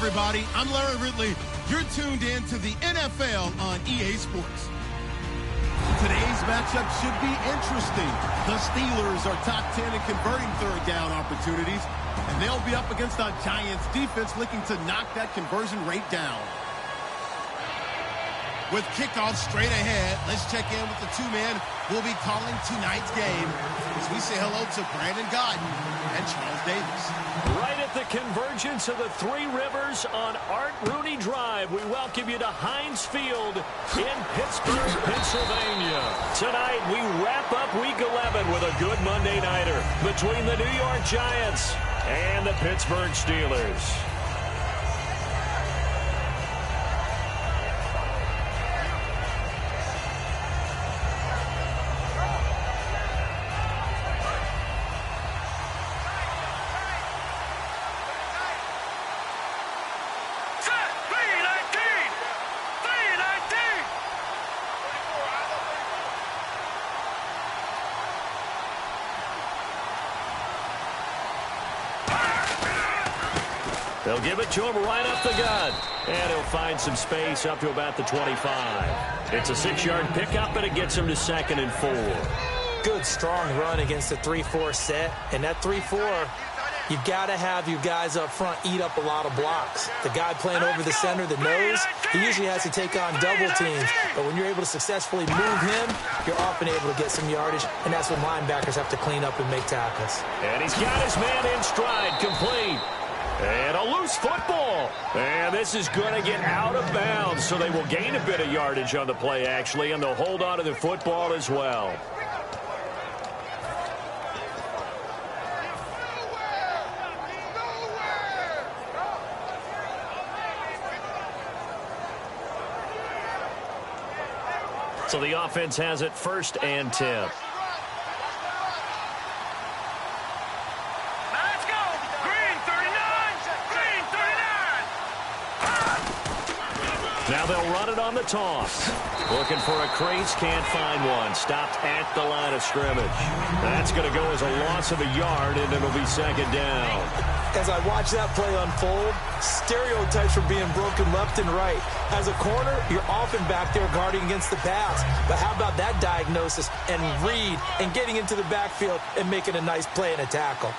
everybody. I'm Larry Ridley. You're tuned in to the NFL on EA Sports. Today's matchup should be interesting. The Steelers are top 10 in converting third down opportunities, and they'll be up against a Giants defense looking to knock that conversion rate down. With kickoff straight ahead, let's check in with the two men who'll be calling tonight's game as we say hello to Brandon Godden and Charles Davis. Right at the convergence of the Three Rivers on Art Rooney Drive, we welcome you to Heinz Field in Pittsburgh, Pennsylvania. Tonight, we wrap up Week 11 with a good Monday nighter between the New York Giants and the Pittsburgh Steelers. They'll give it to him right up the gut. And he'll find some space up to about the 25. It's a 6-yard pickup, and it gets him to 2nd and 4. Good, strong run against the 3-4 set. And that 3-4, you've got to have your guys up front eat up a lot of blocks. The guy playing over the center, the nose, he usually has to take on double teams. But when you're able to successfully move him, you're often able to get some yardage. And that's when linebackers have to clean up and make tackles. And he's got his man in stride, complete. And a loose football. And this is going to get out of bounds, so they will gain a bit of yardage on the play, actually, and they'll hold on to the football as well. So the offense has it 1st and 10. Now they'll run it on the toss. Looking for a crease, can't find one. Stopped at the line of scrimmage. That's going to go as a loss of a yard, and it'll be 2nd down. As I watch that play unfold, stereotypes are being broken left and right. As a corner, you're often back there guarding against the pass. But how about that diagnosis and read and getting into the backfield and making a nice play and a tackle?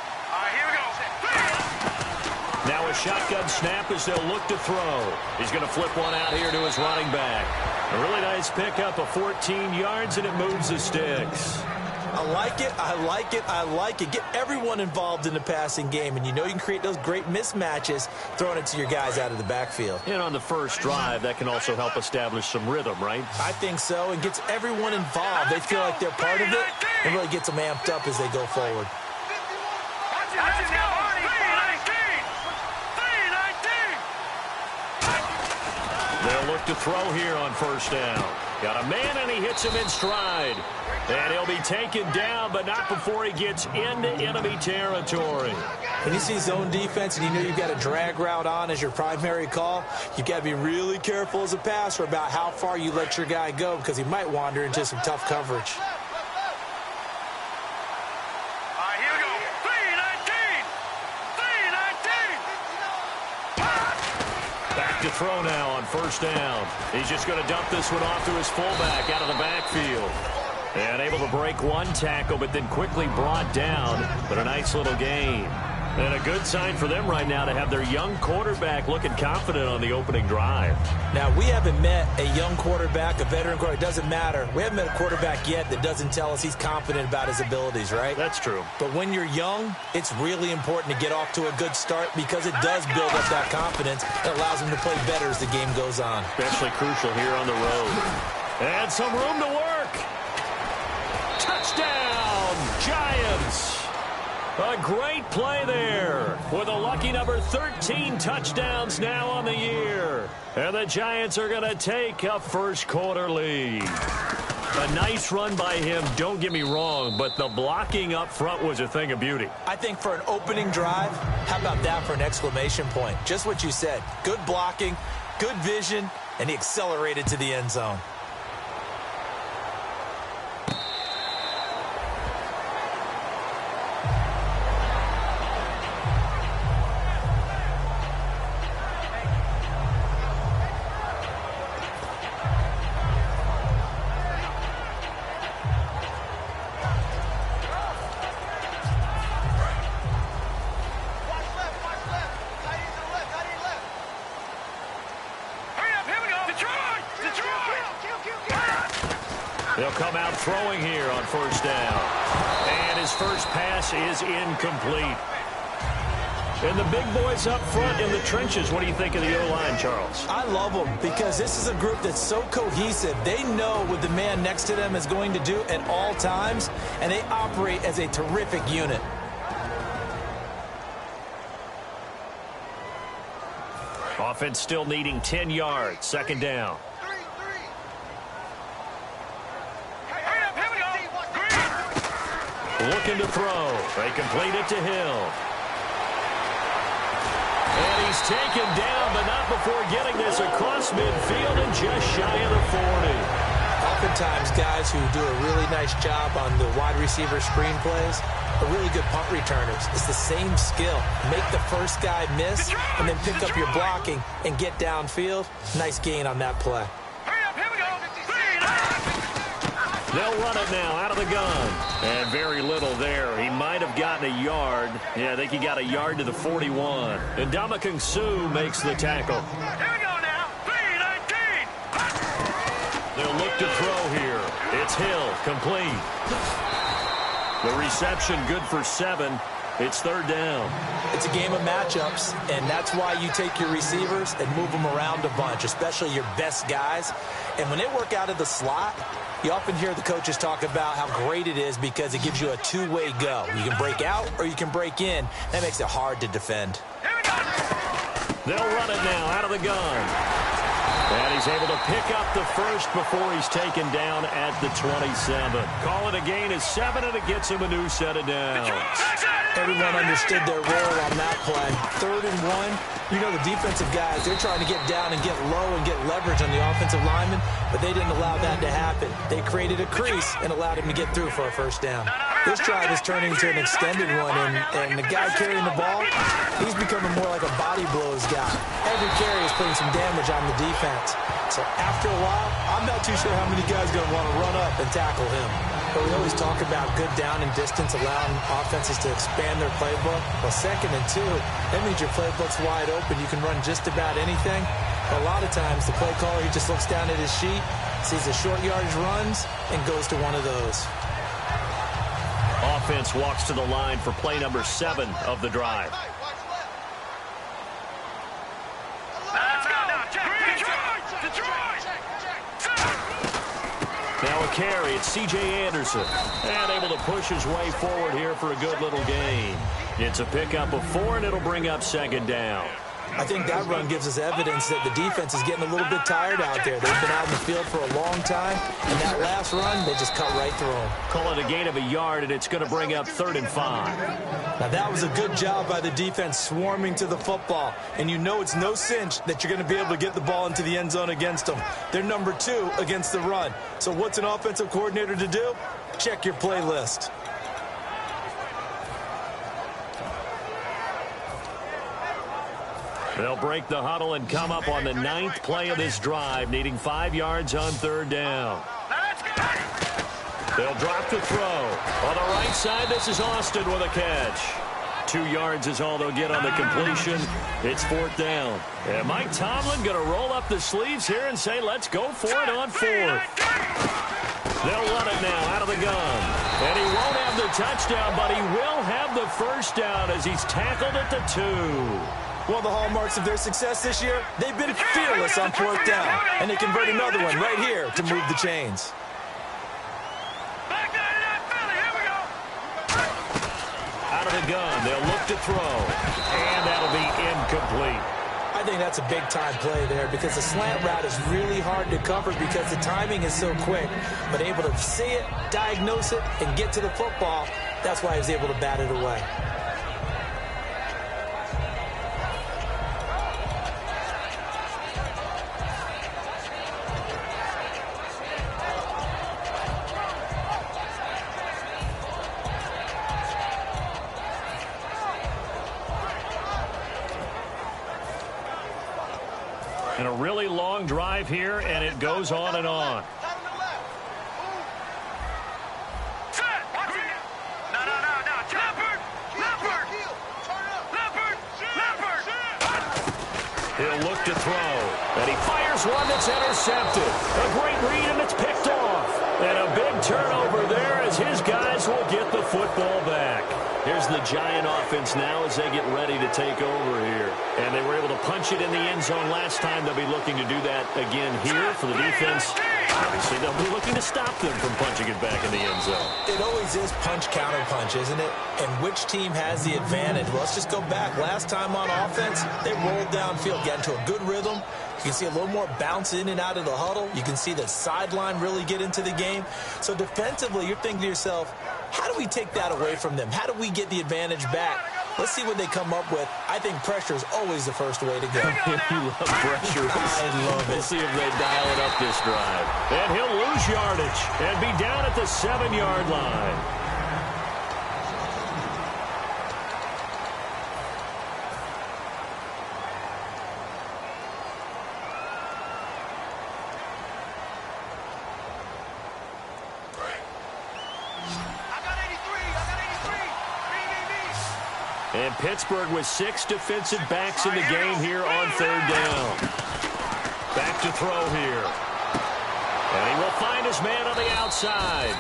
Now a shotgun snap as they'll look to throw. He's going to flip one out here to his running back. A really nice pickup of 14 yards, and it moves the sticks. I like it, I like it, I like it. Get everyone involved in the passing game, and you know you can create those great mismatches throwing it to your guys out of the backfield. And on the first drive, that can also help establish some rhythm, right? I think so, and gets everyone involved. They feel like they're part of it, and really gets them amped up as they go forward. They'll look to throw here on 1st down. Got a man, and he hits him in stride. And he'll be taken down, but not before he gets into enemy territory. When you see zone defense and you know you've got a drag route on as your primary call, you've got to be really careful as a passer about how far you let your guy go because he might wander into some tough coverage. To throw now on 1st down. He's just going to dump this one off to his fullback out of the backfield. And able to break one tackle, but then quickly brought down. But a nice little gain. And a good sign for them right now to have their young quarterback looking confident on the opening drive. Now, we haven't met a young quarterback, a veteran quarterback. It doesn't matter. We haven't met a quarterback yet that doesn't tell us he's confident about his abilities, right? That's true. But when you're young, it's really important to get off to a good start because it does build up that confidence. It allows him to play better as the game goes on. Especially crucial here on the road. And some room to work. Touchdown, Giants. A great play there with a lucky number 13 touchdowns now on the year. And the Giants are going to take a first quarter lead. A nice run by him, don't get me wrong, but the blocking up front was a thing of beauty. I think for an opening drive, how about that for an exclamation point? Just what you said. Good blocking, good vision, and he accelerated to the end zone. They'll come out throwing here on first down. And his first pass is incomplete. And the big boys up front in the trenches, what do you think of the O-line, Charles? I love them because this is a group that's so cohesive. They know what the man next to them is going to do at all times, and they operate as a terrific unit. Offense still needing 10 yards, second down. Looking to throw. They complete it to Hill. And he's taken down, but not before getting this across midfield and just shy of the 40. Oftentimes, guys who do a really nice job on the wide receiver screen plays are really good punt returners. It's the same skill. Make the first guy miss and then pick up your blocking and get downfield. Nice gain on that play. They'll run it now out of the gun. And very little there. He might have gotten a yard. Yeah, I think he got a yard to the 41. And Ndamukong Suh makes the tackle. Here we go now. 3-19. They'll look to throw here. It's Hill, complete. The reception good for 7. It's third down. It's a game of matchups, and that's why you take your receivers and move them around a bunch, especially your best guys. And when they work out of the slot, you often hear the coaches talk about how great it is because it gives you a two-way go. You can break out or you can break in. That makes it hard to defend. They'll run it now out of the gun. And he's able to pick up the first before he's taken down at the 27. Call it a gain of 7, and it gets him a new set of downs. Everyone understood their role on that play. 3rd and 1. You know the defensive guys, they're trying to get down and get low and get leverage on the offensive lineman, but they didn't allow that to happen. They created a crease and allowed him to get through for a first down. This drive is turning into an extended one, and the guy carrying the ball, he's becoming more like a body blows guy. Every carry is putting some damage on the defense. So after a while, I'm not too sure how many guys are going to want to run up and tackle him. But we always talk about good down and distance, allowing offenses to expand their playbook. Well, 2nd and 2, that means your playbook's wide open. You can run just about anything. But a lot of times, the play caller, he just looks down at his sheet, sees the short yardage runs, and goes to one of those. Offense walks to the line for play number 7 of the drive. Now a carry, it's C.J. Anderson. And able to push his way forward here for a good little gain. It's a pickup of 4, and it'll bring up second down. I think that run gives us evidence that the defense is getting a little bit tired out there. They've been out in the field for a long time, and that last run, they just cut right through them. Call it a gain of a yard, and it's going to bring up 3rd and 5. Now, that was a good job by the defense swarming to the football, and you know it's no cinch that you're going to be able to get the ball into the end zone against them. They're number 2 against the run. So what's an offensive coordinator to do? Check your playlist. They'll break the huddle and come up on the 9th play of this drive, needing 5 yards on 3rd down. They'll drop the throw. On the right side, this is Austin with a catch. 2 yards is all they'll get on the completion. It's 4th down. And Mike Tomlin going to roll up the sleeves here and say, let's go for it on 4th. They'll run it now out of the gun. And he won't have the touchdown, but he will have the first down as he's tackled at the 2. One of the hallmarks of their success this year, they've been fearless on 4th down. And they convert another one right here to move the chains. Out of the gun, they'll look to throw. And that'll be incomplete. I think that's a big-time play there because the slant route is really hard to cover because the timing is so quick. But able to see it, diagnose it, and get to the football, that's why he was able to bat it away. And a really long drive here, and it goes on and on. He'll look to throw, and he fires one that's intercepted. A great read, and it's picked off. And a big turnover there as his guys will get the football back. Here's the Giant offense now as they get ready to take over here. And they were able to punch it in the end zone last time. They'll be looking to do that again here for the defense. Obviously, they'll be looking to stop them from punching it back in the end zone. It always is punch-counter-punch, isn't it? And which team has the advantage? Well, let's just go back. Last time on offense, they rolled downfield, got into a good rhythm. You can see a little more bounce in and out of the huddle. You can see the sideline really get into the game. So defensively, you're thinking to yourself, how do we take that away from them? How do we get the advantage back? Let's see what they come up with. I think pressure is always the first way to go. You love pressure. I love it. We'll see if they dial it up this drive. And he'll lose yardage and be down at the 7-yard line. And Pittsburgh with 6 defensive backs in the game here on 3rd down. Back to throw here. And he will find his man on the outside.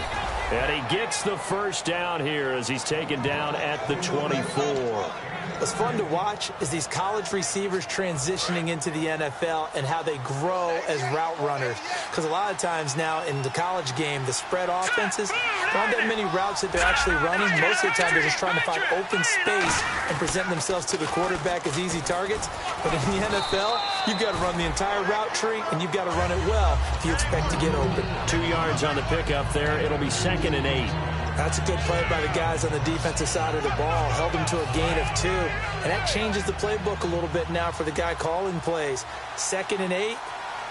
And he gets the first down here as he's taken down at the 24. What's fun to watch is these college receivers transitioning into the NFL and how they grow as route runners. Because a lot of times now in the college game, the spread offenses, there aren't that many routes that they're actually running. Most of the time, they're just trying to find open space and present themselves to the quarterback as easy targets. But in the NFL, you've got to run the entire route tree, and you've got to run it well if you expect to get open. 2 yards on the pickup there. It'll be 2nd and 8. That's a good play by the guys on the defensive side of the ball. Held them to a gain of 2. And that changes the playbook a little bit now for the guy calling plays. 2nd and 8.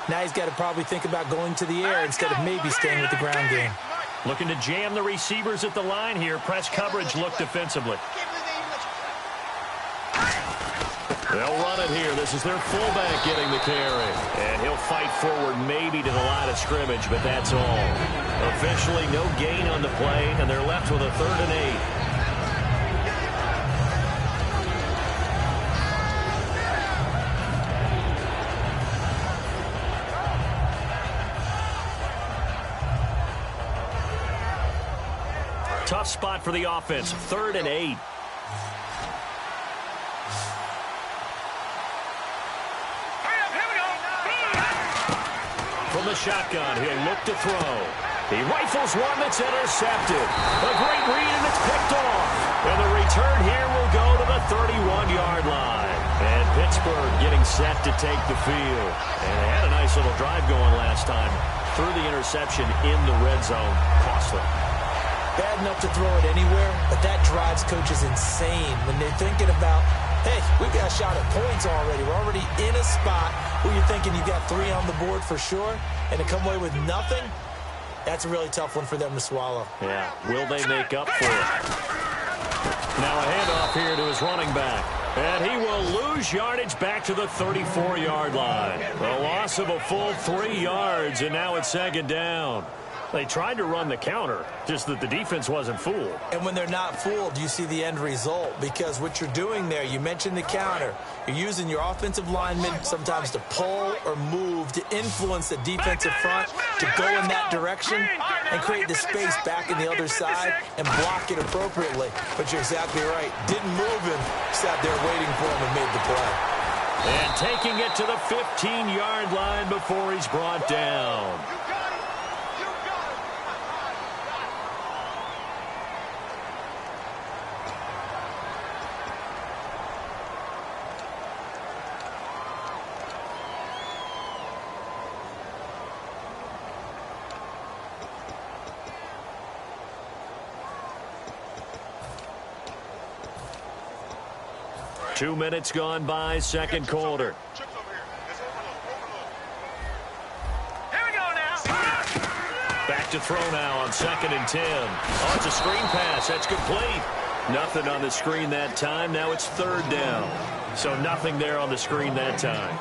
Now he's got to probably think about going to the air instead of maybe staying with the ground game. Looking to jam the receivers at the line here. Press coverage look defensively. They'll run it here. This is their fullback getting the carry. And he'll fight forward maybe to the line of scrimmage, but that's all. Officially no gain on the play, and they're left with a 3rd and 8. Tough spot for the offense. 3rd and 8. From the shotgun, he'll look to throw. He rifles one that's intercepted. A great read, and it's picked off. And the return here will go to the 31-yard line. And Pittsburgh getting set to take the field. And they had a nice little drive going last time. Threw the interception in the red zone. Costly. Bad enough to throw it anywhere, but that drives coaches insane when they're thinking about, hey, we've got a shot at points already. We're already in a spot where you're thinking you've got 3 on the board for sure, and to come away with nothing, that's a really tough one for them to swallow. Yeah, will they make up for it? Now a handoff here to his running back. And he will lose yardage back to the 34-yard line. A loss of a full 3 yards, and now it's 2nd down. They tried to run the counter, just that the defense wasn't fooled. And when they're not fooled, you see the end result. Because what you're doing there, you mentioned the counter. You're using your offensive linemen sometimes to pull or move to influence the defensive front to go in that direction and create the space back in the other side and block it appropriately. But you're exactly right. Didn't move him, sat there waiting for him and made the play. And taking it to the 15-yard line before he's brought down. Two minutes gone by, 2nd quarter. Here we go now. Back to throw now on 2nd and 10. Oh, it's a screen pass. That's complete. Nothing on the screen that time. Now it's 3rd down. So nothing there on the screen that time.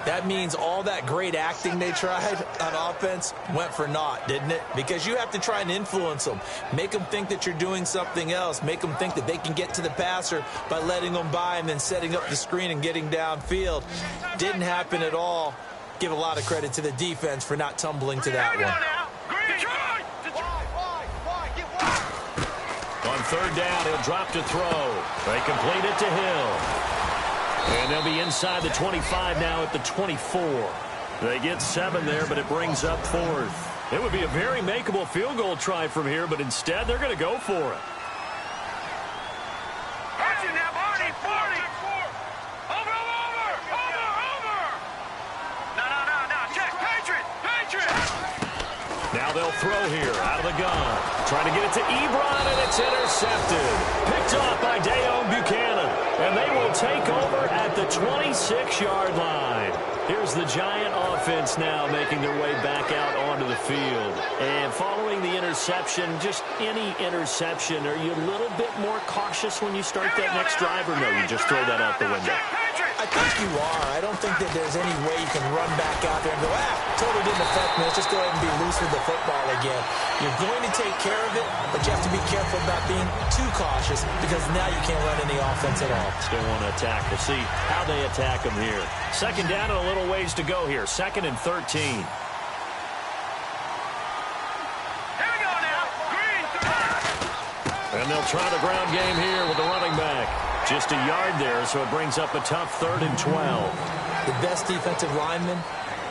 That means all that great acting they tried on offense went for naught, didn't it? Because you have to try and influence them. Make them think that you're doing something else. Make them think that they can get to the passer by letting them by and then setting up the screen and getting downfield. Didn't happen at all. Give a lot of credit to the defense for not tumbling to that one. third down. He'll drop to throw. They complete it to Hill. And they'll be inside the 25 now at the 24. They get 7 there, but it brings up 4th. It would be a very makeable field goal try from here, but instead they're going to go for it. Now they'll throw here out of the gun. Trying to get it to Ebron, and it's intercepted. Picked off by Dayon Buchanan. And they will take over at the 26-yard line. Here's the Giant offense now making their way back out onto the field. And following the interception, just any interception, are you a little bit more cautious when you start that next drive, or no, you just throw that out the window? I think you are. I don't think that there's any way you can run back out there and go, totally didn't affect me. Let's just go ahead and be loose with the football again. You're going to take care of it, but you have to be careful about being too cautious because now you can't run any offense at all. Still want to attack. We'll see how they attack them here. Second down and a little ways to go here. 2nd and 13. And they'll try the ground game here with the running back. Just a yard there, so it brings up a tough 3rd and 12. The best defensive linemen,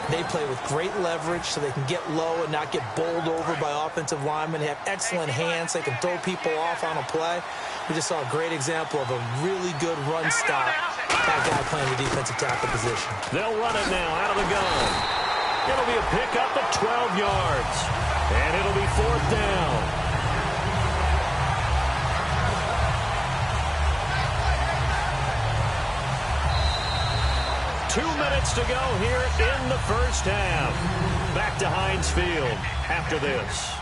they play with great leverage so they can get low and not get bowled over by offensive linemen. They have excellent hands. They can throw people off on a play. We just saw a great example of a really good run stop by a guy playing the defensive tackle position. They'll run it now out of the gun. It'll be a pickup of 12 yards. And it'll be 4th down. 2 minutes to go here in the first half. Back to Heinz Field after this.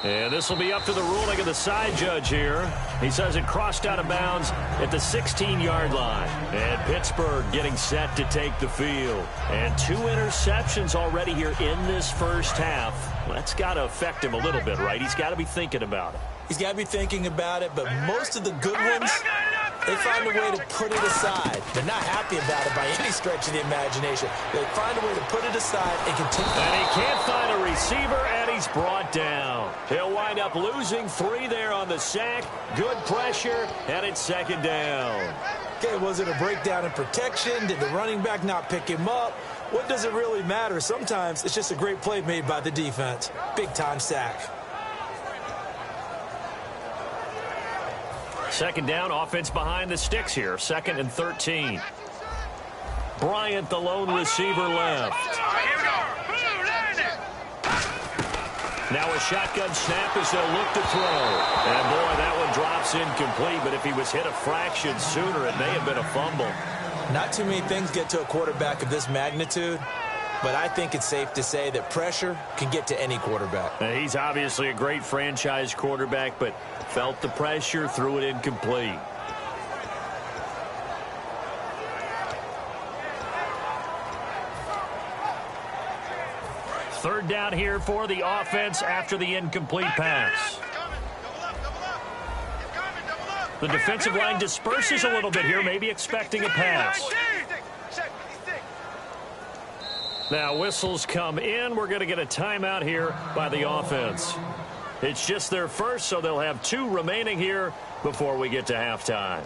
And this will be up to the ruling of the side judge here. He says it crossed out of bounds at the 16-yard line. And Pittsburgh getting set to take the field. And 2 interceptions already here in this first half. Well, that's got to affect him a little bit, right? He's got to be thinking about it. He's got to be thinking about it, but most of the good ones, they find a way to put it aside. They're not happy about it by any stretch of the imagination. They find a way to put it aside and continue. And he can't find a receiver, and he's brought down. He'll wind up losing 3 there on the sack. Good pressure, and it's 2nd down. Okay, was it a breakdown in protection? Did the running back not pick him up? What does it really matter? Sometimes it's just a great play made by the defense. Big-time sack. 2nd down, offense behind the sticks here. 2nd and 13. Bryant, the lone receiver, left. Now a shotgun snap as they'll look to throw. And boy, that one drops incomplete, but if he was hit a fraction sooner, it may have been a fumble. Not too many things get to a quarterback of this magnitude, but I think it's safe to say that pressure can get to any quarterback. He's obviously a great franchise quarterback, but felt the pressure, threw it incomplete. Third down here for the offense after the incomplete pass. The defensive line disperses a little bit here, maybe expecting a pass. Now whistles come in. We're going to get a timeout here by the offense. It's just their first, so they'll have 2 remaining here before we get to halftime.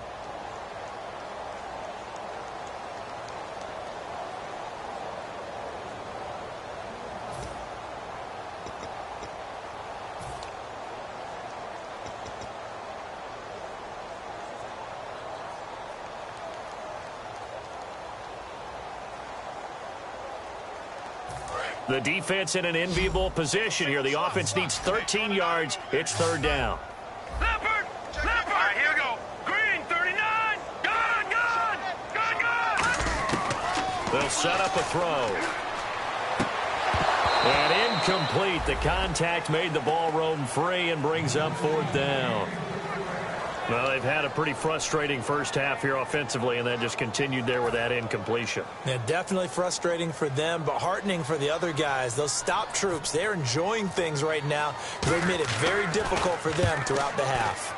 The defense in an enviable position here. The offense needs 13 yards. It's 3rd down. Leopard! All right, here we go. Green, 39. Gun! They'll set up a throw. And incomplete. The contact made the ball roam free and brings up 4th down. Well, they've had a pretty frustrating first half here offensively, and that just continued there with that incompletion. Yeah, definitely frustrating for them, but heartening for the other guys. Those stop troops, they're enjoying things right now. They've made it very difficult for them throughout the half.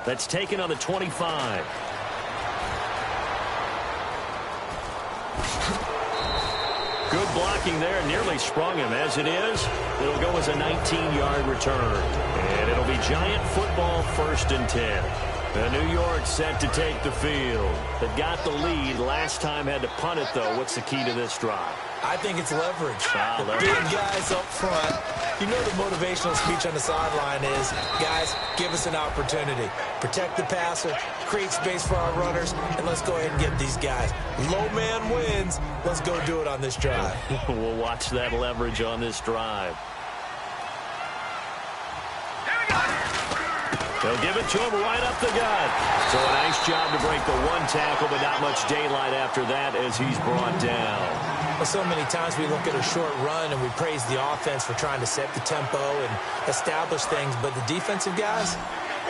That's taken on the 25. Good blocking there. Nearly sprung him. As it is, it'll go as a 19-yard return. And it'll be Giant football 1st and 10. New York set to take the field. They got the lead. Last time had to punt it, though. What's the key to this drive? I think it's leverage. Leverage. Big guys up front. You know the motivational speech on the sideline is, guys, give us an opportunity. Protect the passer, create space for our runners, and let's go ahead and get these guys. Low man wins. Let's go do it on this drive. We'll watch that leverage on this drive. They'll give it to him right up the gut. So a nice job to break the one tackle, but not much daylight after that as he's brought down. Well, so many times we look at a short run and we praise the offense for trying to set the tempo and establish things, but the defensive guys,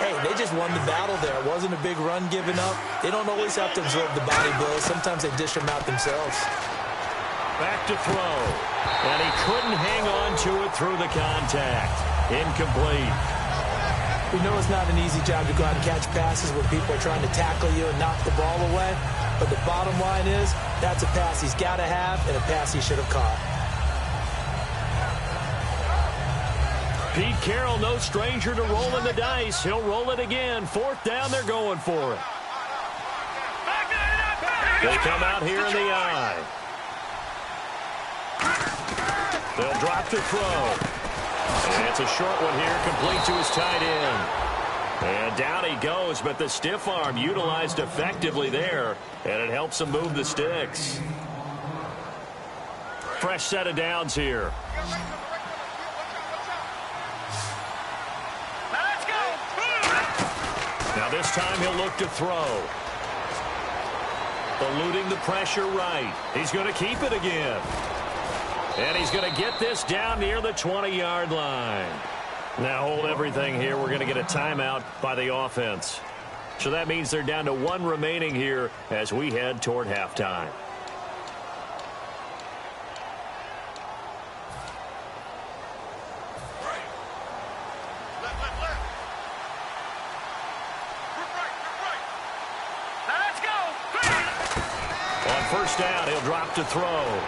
hey, they just won the battle there. It wasn't a big run given up. They don't always have to absorb the body blows. Sometimes they dish them out themselves. Back to throw. And he couldn't hang on to it through the contact. Incomplete. We know it's not an easy job to go out and catch passes when people are trying to tackle you and knock the ball away. But the bottom line is, that's a pass he's got to have and a pass he should have caught. Pete Carroll, no stranger to rolling the dice. He'll roll it again. 4th down, they're going for it. They come out here in the eye. They'll drop to throw. And it's a short one here, complete to his tight end. And down he goes, but the stiff arm utilized effectively there, and it helps him move the sticks. Fresh set of downs here. Now this time he'll look to throw. Eluding the pressure right. He's going to keep it again. And he's going to get this down near the 20-yard line. Now hold everything here. We're going to get a timeout by the offense. So that means they're down to 1 remaining here as we head toward halftime. Let's go. On 1st down, he'll drop to throw.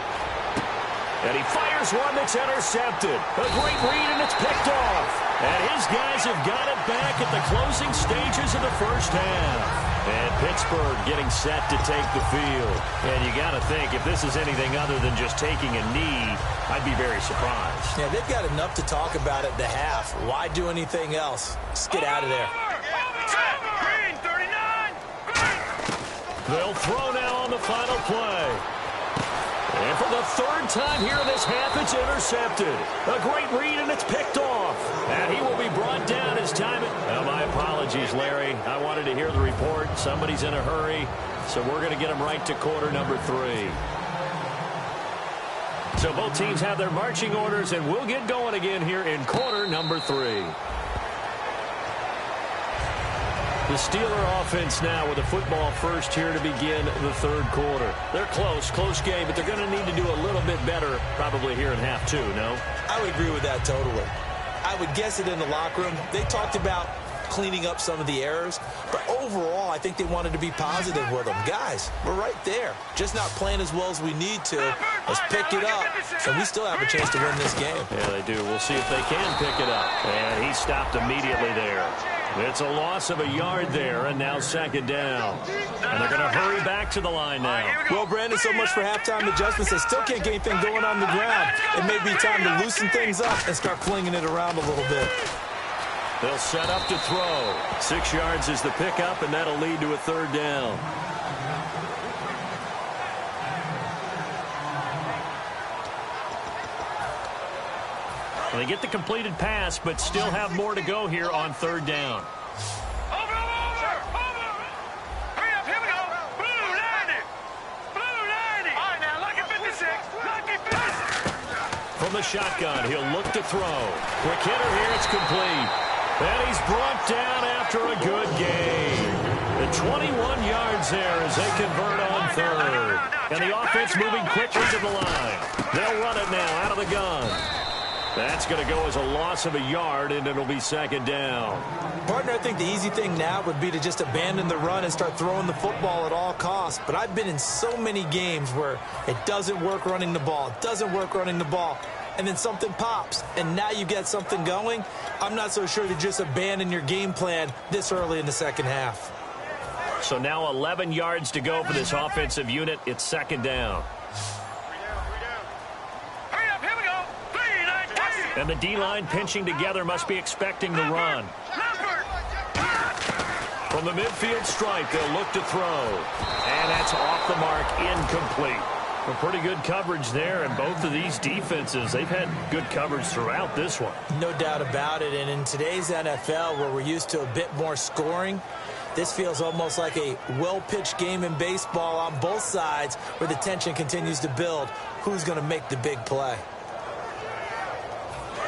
And he fires one that's intercepted. A great read, and it's picked off. And his guys have got it back at the closing stages of the 1st half. And Pittsburgh getting set to take the field. And you got to think, if this is anything other than just taking a knee, I'd be very surprised. Yeah, they've got enough to talk about at the half. Why do anything else? Just get out of there. Green, 39. They'll throw now on the final play. And for the 3rd time here in this half, it's intercepted. A great read, and it's picked off. And he will be brought down as time. Well, my apologies, Larry. I wanted to hear the report. Somebody's in a hurry, so we're going to get him right to quarter number 3. So both teams have their marching orders, and we'll get going again here in quarter number 3. The Steeler offense now with a football first here to begin the 3rd quarter. They're close game, but they're going to need to do a little bit better probably here in half 2, no? I would agree with that totally. I would guess it in the locker room. They talked about cleaning up some of the errors, but overall, I think they wanted to be positive with them. Guys, we're right there. Just not playing as well as we need to. Let's pick it up, and we still have a chance to win this game. Yeah, they do. We'll see if they can pick it up. And he stopped immediately there. It's a loss of a yard there, and now 2nd down. And they're going to hurry back to the line now. Well, Brandon, so much for halftime adjustments. They still can't get anything going on the ground. It may be time to loosen things up and start flinging it around a little bit. They'll set up to throw. 6 yards is the pickup, and that'll lead to a 3rd down. They get the completed pass, but still have more to go here on 3rd down. Over. Hurry up, here we go. Blue 90. Blue 90. All right, now, lucky 56. Lucky 56. From the shotgun, he'll look to throw. Quick hitter here, it's complete. And he's brought down after a good gain. The 21 yards there as they convert on 3rd. And the offense moving quickly to the line. They'll run it now out of the gun. That's going to go as a loss of a yard, and it'll be second down. Partner, I think the easy thing now would be to just abandon the run and start throwing the football at all costs. But I've been in so many games where it doesn't work running the ball. It doesn't work running the ball. And then something pops, and now you get something going. I'm not so sure to just abandon your game plan this early in the second half. So now 11 yards to go for this offensive unit. It's second down. And the D-line pinching together must be expecting the run. From the midfield stripe, they'll look to throw. And that's off the mark, incomplete. Well, pretty good coverage there, and both of these defenses, they've had good coverage throughout this one. No doubt about it, and in today's NFL, where we're used to a bit more scoring, this feels almost like a well-pitched game in baseball on both sides where the tension continues to build. Who's going to make the big play?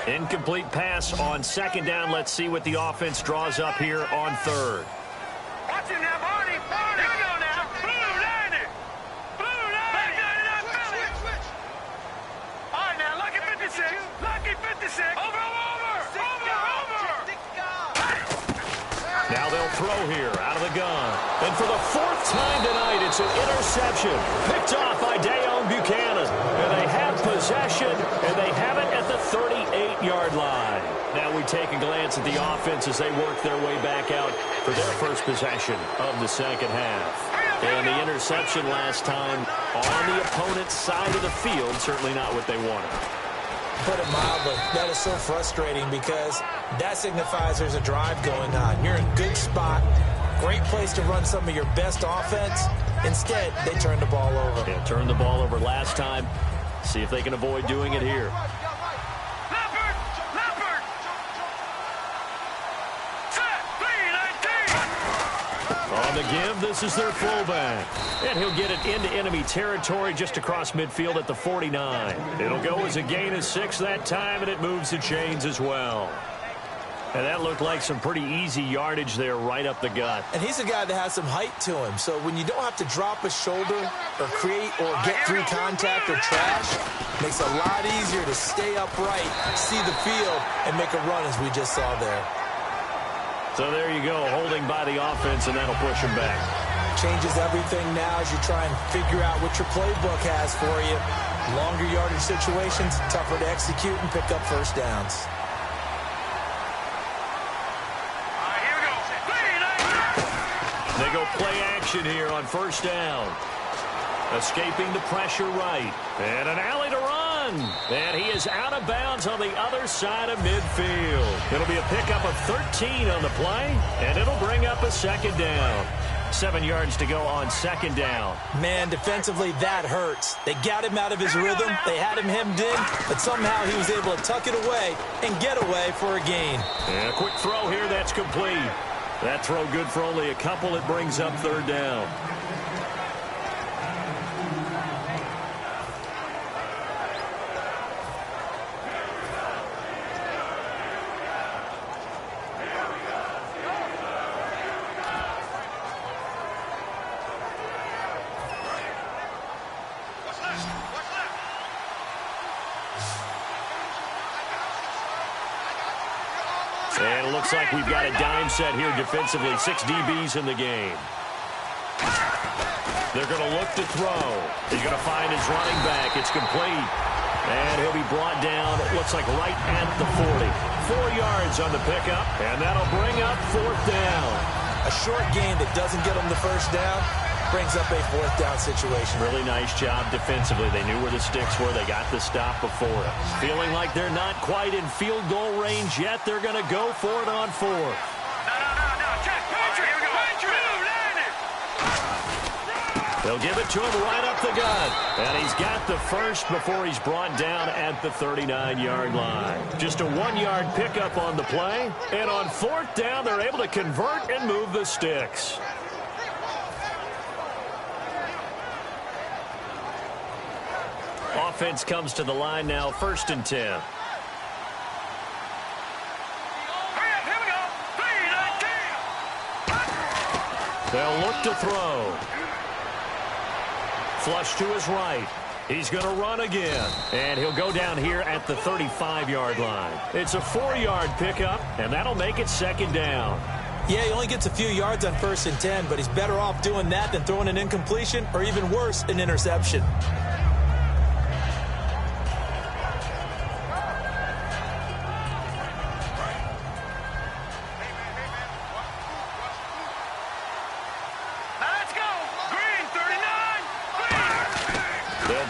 Incomplete pass on second down. Let's see what the offense draws up here on third. Watch it now, Barney. Here we go now. Blue 90. Blue 90. Switch. All right, now, lucky 56. Lucky 56. Over. Now they'll throw here out of the gun. And for the fourth time tonight, it's an interception. Picked off by Dayon Buchanan. And they have possession, and they have it at the 38-yard line. Now we take a glance at the offense as they work their way back out for their first possession of the second half. And the interception last time on the opponent's side of the field, certainly not what they wanted. Put it mildly, that is so frustrating because that signifies there's a drive going on. You're in a good spot, great place to run some of your best offense. Instead, they turn the ball over. Yeah, turned the ball over last time. See if they can avoid doing it here. On the give, this is their fullback. And he'll get it into enemy territory just across midfield at the 49. It'll go as a gain of 6 that time, and it moves the chains as well. And that looked like some pretty easy yardage there right up the gut. And he's a guy that has some height to him. So when you don't have to drop a shoulder or create or get through contact or trash, makes it a lot easier to stay upright, see the field, and make a run as we just saw there. So there you go, holding by the offense, and that'll push him back. Changes everything now as you try and figure out what your playbook has for you. Longer yardage situations, tougher to execute and pick up first downs. They go play action here on first down. Escaping the pressure right. And an alley to run. And he is out of bounds on the other side of midfield. It'll be a pickup of 13 on the play, and it'll bring up a second down. 7 yards to go on second down. Man, defensively, that hurts. They got him out of his rhythm. They had him hemmed in, but somehow he was able to tuck it away and get away for a gain. And a quick throw here, that's complete. That throw good for only a couple. It brings up third down. And it looks like we've got a dime set here defensively. 6 DBs in the game. They're going to look to throw. He's going to find his running back. It's complete. And he'll be brought down, it looks like right at the 40. 4 yards on the pickup, and that'll bring up fourth down. A short gain that doesn't get him the first down brings up a fourth down situation. Really nice job defensively. They knew where the sticks were. They got the stop before it. Feeling like they're not quite in field goal range yet. They're going to go for it on fourth. No. Check. Here we go. They'll give it to him right up the gut. And he's got the first before he's brought down at the 39-yard line. Just a 1-yard pickup on the play. And on fourth down, they're able to convert and move the sticks. Offense comes to the line now, 1st and 10. Here we go. 3-19. They'll look to throw. Flush to his right. He's going to run again, and he'll go down here at the 35-yard line. It's a 4-yard pickup, and that'll make it second down. Yeah, he only gets a few yards on 1st and 10, but he's better off doing that than throwing an incompletion or even worse, an interception.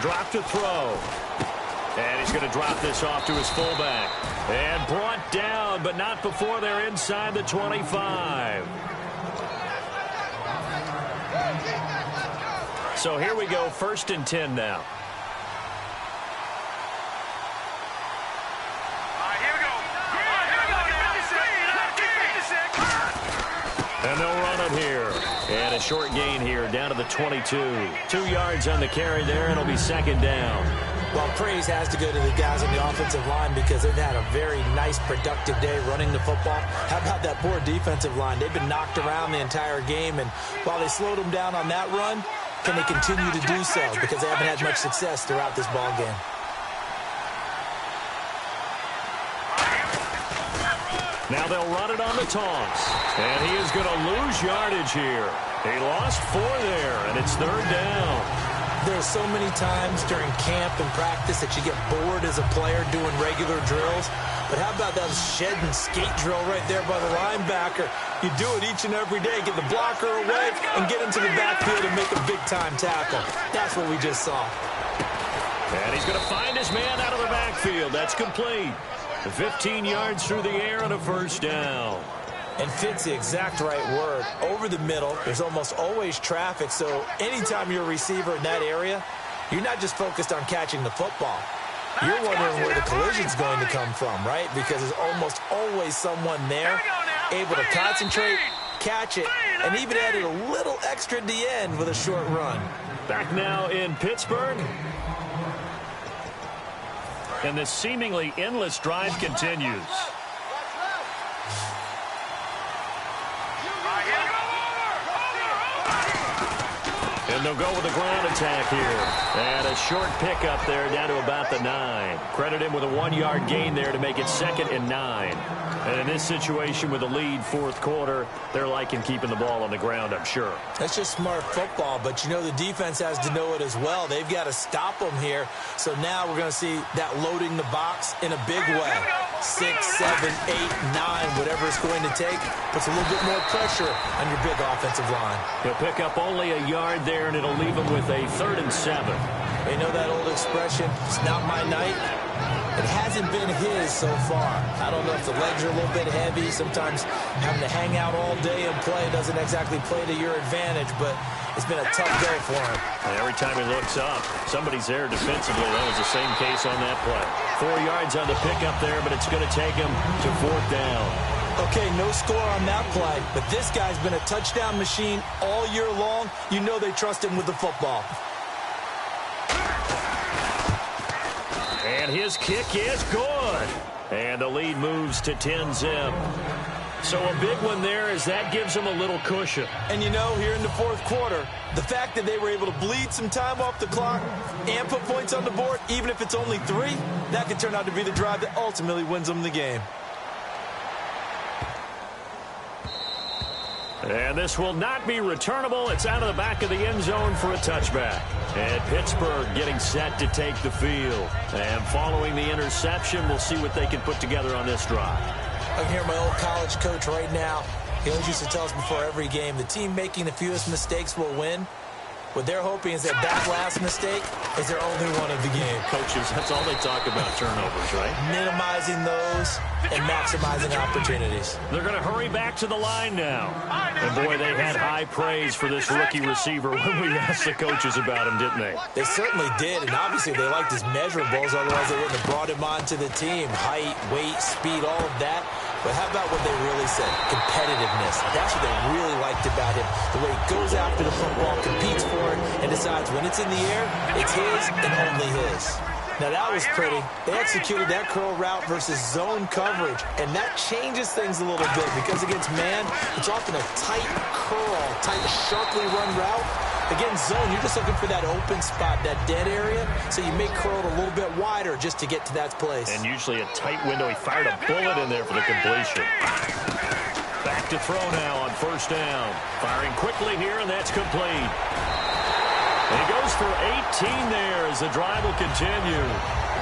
Drop to throw. And he's going to drop this off to his fullback. And brought down, but not before they're inside the 25. So here we go, 1st and 10 now. And they'll run it here. And a short gain here down to the 22. 2 yards on the carry there, and it'll be second down. Well, praise has to go to the guys on the offensive line because they've had a very nice, productive day running the football. How about that poor defensive line? They've been knocked around the entire game, and while they slowed them down on that run, can they continue to do so? Because they haven't had much success throughout this ball game. Now they'll run it on the toss. And he is going to lose yardage here. He lost 4 there, and it's 3rd down. There's so many times during camp and practice that you get bored as a player doing regular drills. But how about that shed and skate drill right there by the linebacker? You do it each and every day. Get the blocker away and get into the backfield and make a big-time tackle. That's what we just saw. And he's going to find his man out of the backfield. That's complete. 15 yards through the air and a 1st down. And fit's the exact right word. Over the middle, there's almost always traffic, so anytime you're a receiver in that area, you're not just focused on catching the football. You're wondering where the collision's going to come from, right? Because there's almost always someone there able to concentrate, catch it, and even added a little extra at the end with a short run. Back now in Pittsburgh. And this seemingly endless drive continues. And they'll go with a ground attack here. And a short pickup there down to about the 9. Credit him with a 1-yard gain there to make it 2nd and 9. And in this situation with a lead 4th quarter, they're liking keeping the ball on the ground, I'm sure. That's just smart football, but you know the defense has to know it as well. They've got to stop them here. So now we're going to see that loading the box in a big way. 6, 7, 8, 9, whatever it's going to take, puts a little bit more pressure on your big offensive line. He'll pick up only a yard there, and it'll leave him with a 3rd and 7. You know that old expression, it's not my night? It hasn't been his so far. I don't know if the legs are a little bit heavy. Sometimes having to hang out all day and play doesn't exactly play to your advantage, but it's been a tough day for him. And every time he looks up, somebody's there defensively. That was the same case on that play. 4 yards on the pickup there, but it's going to take him to 4th down. Okay, no score on that play, but this guy's been a touchdown machine all year long. You know they trust him with the football. And his kick is good. And the lead moves to 10-zip. So a big one there as that gives them a little cushion. And you know, here in the 4th quarter, the fact that they were able to bleed some time off the clock and put points on the board, even if it's only 3, that could turn out to be the drive that ultimately wins them the game. And this will not be returnable. It's out of the back of the end zone for a touchback. And Pittsburgh getting set to take the field. And following the interception, we'll see what they can put together on this drive. I can hear my old college coach right now. He always used to tell us before every game, the team making the fewest mistakes will win. What they're hoping is that last mistake is their only one of the game. Coaches, that's all they talk about, turnovers, right? Minimizing those and maximizing opportunities. They're going to hurry back to the line now. And, boy, they had high praise for this rookie receiver when we asked the coaches about him, didn't they? They certainly did, and obviously they liked his measurables, otherwise they wouldn't have brought him onto the team. Height, weight, speed, all of that. But how about what they really said? Competitiveness. That's what they really liked about him. The way he goes after the football, competes for it, and decides when it's in the air, it's his and only his. Now that was pretty. They executed that curl route versus zone coverage, and that changes things a little bit because against man, it's often a tight curl, tight, sharply run route. Again, zone, you're just looking for that open spot, that dead area, so you may curl it a little bit wider just to get to that place. And usually a tight window. He fired a bullet in there for the completion. Back to throw now on first down. Firing quickly here, and that's complete. And he goes for 18 there as the drive will continue.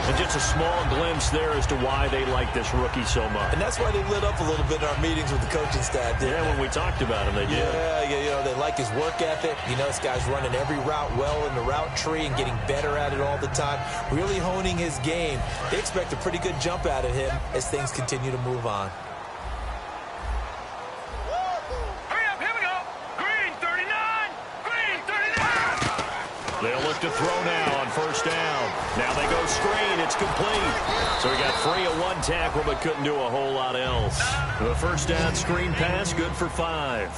And just a small glimpse there as to why they like this rookie so much. And that's why they lit up a little bit in our meetings with the coaching staff. Yeah, when we talked about him, they did. Yeah, they like his work ethic. You know, this guy's running every route well in the route tree and getting better at it all the time, really honing his game. They expect a pretty good jump out of him as things continue to move on. They'll look to throw now on first down. Now they go screen. It's complete. So he got free of one tackle but couldn't do a whole lot else. The first down screen pass, good for 5.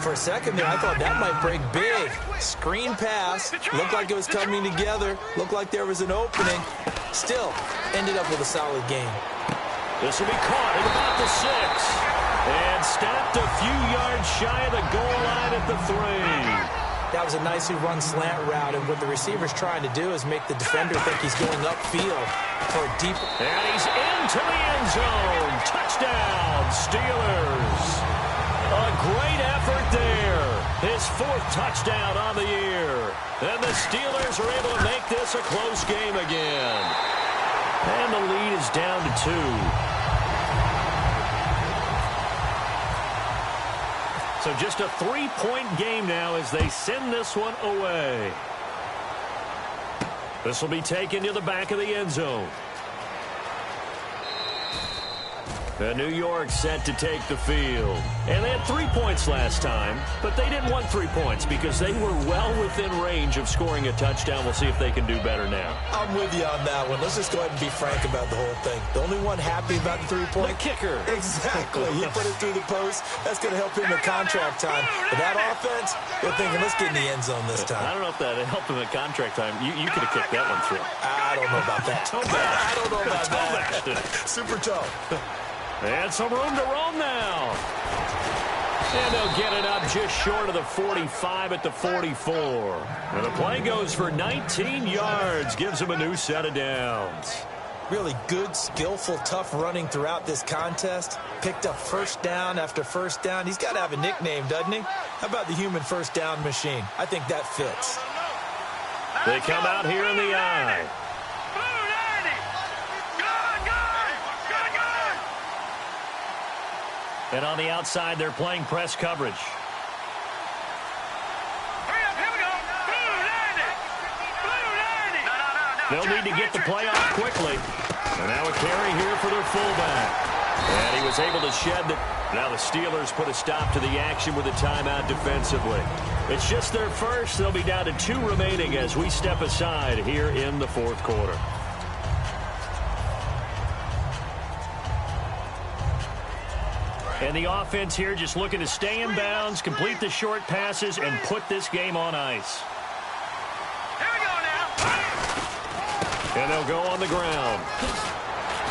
For a second there, I thought that might break big. Screen pass. Looked like it was coming together. Looked like there was an opening. Still, ended up with a solid game. This will be caught at about the 6. And stopped a few yards shy of the goal line at the 3. That was a nicely run slant route, and what the receiver's trying to do is make the defender think he's going upfield for a deep. And he's into the end zone. Touchdown, Steelers. A great effort there. His 4th touchdown on the year. And the Steelers are able to make this a close game again. And the lead is down to 2. So just a 3-point game now as they send this one away. This will be taken to the back of the end zone. And New York set to take the field. And they had 3 points last time, but they didn't want 3 points because they were well within range of scoring a touchdown. We'll see if they can do better now. I'm with you on that one. Let's just go ahead and be frank about the whole thing. The only one happy about the 3-point? The kicker. Exactly. He put it through the post. That's going to help him at contract time. But that offense, they're thinking, let's get in the end zone this time. I don't know if that helped him at contract time. You could have kicked that one through. I don't know about that. I don't know about that. Super tough. And some room to roam now. And they'll get it up just short of the 45 at the 44. And the play goes for 19 yards. Gives them a new set of downs. Really good, skillful, tough running throughout this contest. Picked up first down after first down. He's got to have a nickname, doesn't he? How about the human first down machine? I think that fits. They come out here in the eye. And on the outside, they're playing press coverage. They'll need to get the play off quickly. And now a carry here for their fullback. And he was able to shed the... Now the Steelers put a stop to the action with a timeout defensively. It's just their first. They'll be down to 2 remaining as we step aside here in the 4th quarter. And the offense here just looking to stay in bounds, complete the short passes, and put this game on ice. Here we go now. And they'll go on the ground.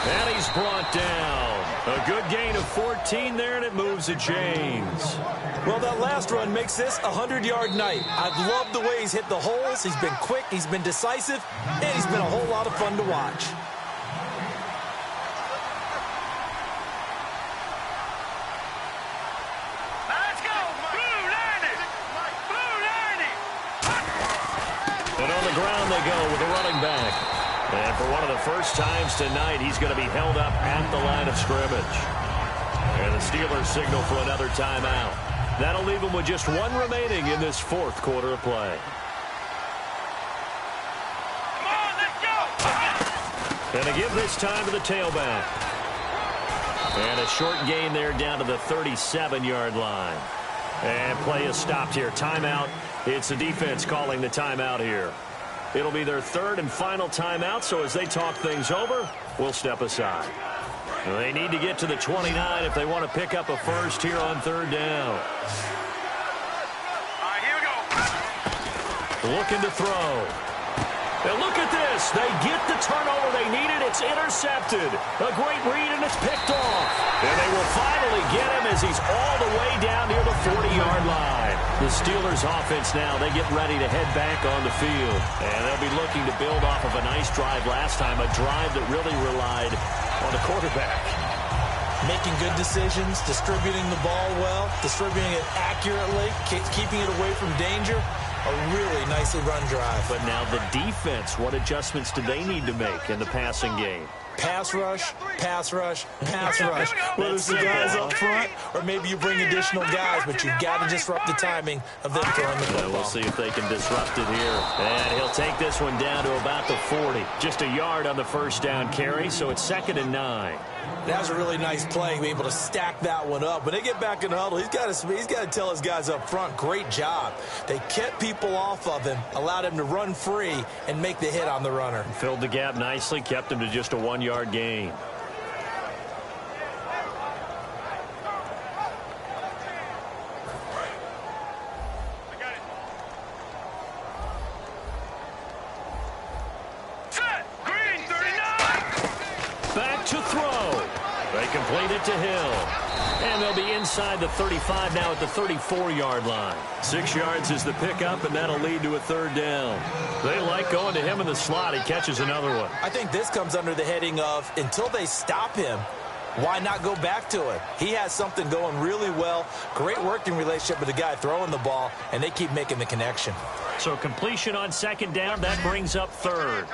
And he's brought down. A good gain of 14 there, and it moves to James. Well, that last run makes this a 100-yard night. I've loved the way he's hit the holes. He's been quick, he's been decisive, and he's been a whole lot of fun to watch. They go with a running back. And for one of the first times tonight, he's going to be held up at the line of scrimmage. And the Steelers signal for another timeout. That'll leave them with just 1 remaining in this 4th quarter of play. Come on, let's go. And to give this time to the tailback. And a short gain there down to the 37-yard line. And play is stopped here. Timeout. It's the defense calling the timeout here. It'll be their 3rd and final timeout, so as they talk things over, we'll step aside. They need to get to the 29 if they want to pick up a first here on 3rd down. All right, here we go. Looking to throw. And look at this. They get the turnover they needed. It's intercepted. A great read, and it's picked off. And they will finally get him as he's all the way down near the 40-yard line. The Steelers offense now, they get ready to head back on the field. And they'll be looking to build off of a nice drive last time, a drive that really relied on the quarterback. Making good decisions, distributing the ball well, distributing it accurately, keeping it away from danger. A really nicely run drive. But now the defense, what adjustments do they need to make in the passing game? Pass rush, pass rush, pass rush. Whether it's the guys up front or maybe you bring additional guys, but you've got to disrupt the timing of them throwing the football. We'll see if they can disrupt it here. And he'll take this one down to about the 40. Just a yard on the first down carry, so it's 2nd and 9. That was a really nice play, be able to stack that one up. When they get back in the huddle, he's got to tell his guys up front, great job. They kept people off of him, allowed him to run free and make the hit on the runner. Filled the gap nicely, kept him to just a 1-yard gain. Back to throw. They complete it to Hill. And they'll be inside the 35 now at the 34-yard line. 6 yards is the pickup, and that'll lead to a 3rd down. They like going to him in the slot. He catches another one. I think this comes under the heading of until they stop him, why not go back to it? He has something going really well. Great working relationship with the guy throwing the ball, and they keep making the connection. So completion on 2nd down, that brings up 3rd.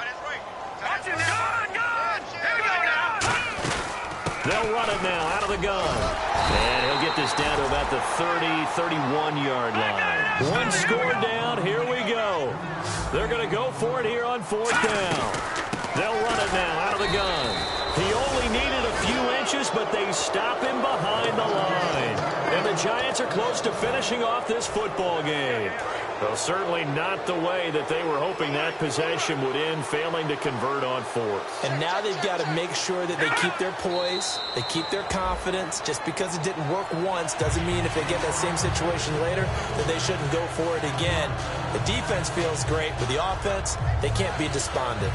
They'll run it now out of the gun. And he'll get this down to about the 30, 31-yard line. One score down. Here we go. They're going to go for it here on 4th down. They'll run it now out of the gun. He only needed a few inches, but they stop him behind the line. And the Giants are close to finishing off this football game. Well, certainly not the way that they were hoping that possession would end, failing to convert on 4th. And now they've got to make sure that they keep their poise, they keep their confidence. Just because it didn't work once doesn't mean if they get that same situation later that they shouldn't go for it again. The defense feels great, but the offense, they can't be despondent.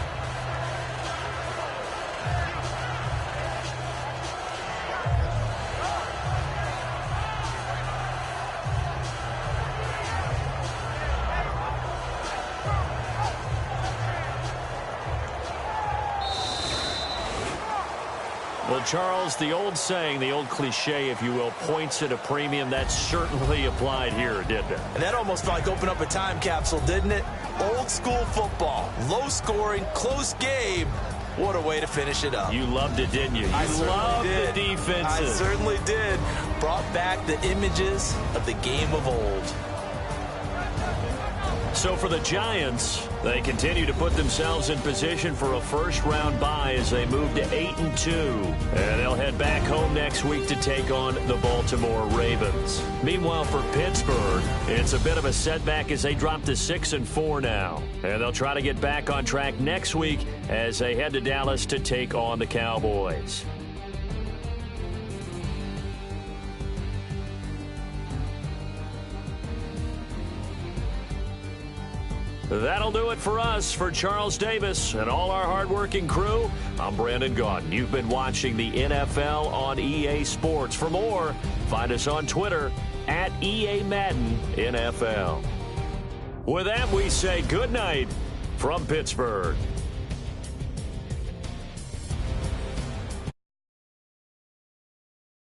Well, Charles, the old saying, the old cliche, if you will, points at a premium, that certainly applied here, didn't it? And that almost felt like opened up a time capsule, didn't it? Old school football, low scoring, close game. What a way to finish it up. You loved it, didn't you? You loved the defenses. I certainly did. Brought back the images of the game of old. So for the Giants, they continue to put themselves in position for a first-round bye as they move to 8-2. And they'll head back home next week to take on the Baltimore Ravens. Meanwhile, for Pittsburgh, it's a bit of a setback as they drop to 6-4 now. And they'll try to get back on track next week as they head to Dallas to take on the Cowboys. That'll do it for us. For Charles Davis and all our hardworking crew, I'm Brandon Gaudin. You've been watching the NFL on EA Sports. For more, find us on Twitter at EA Madden NFL. With that, we say good night from Pittsburgh.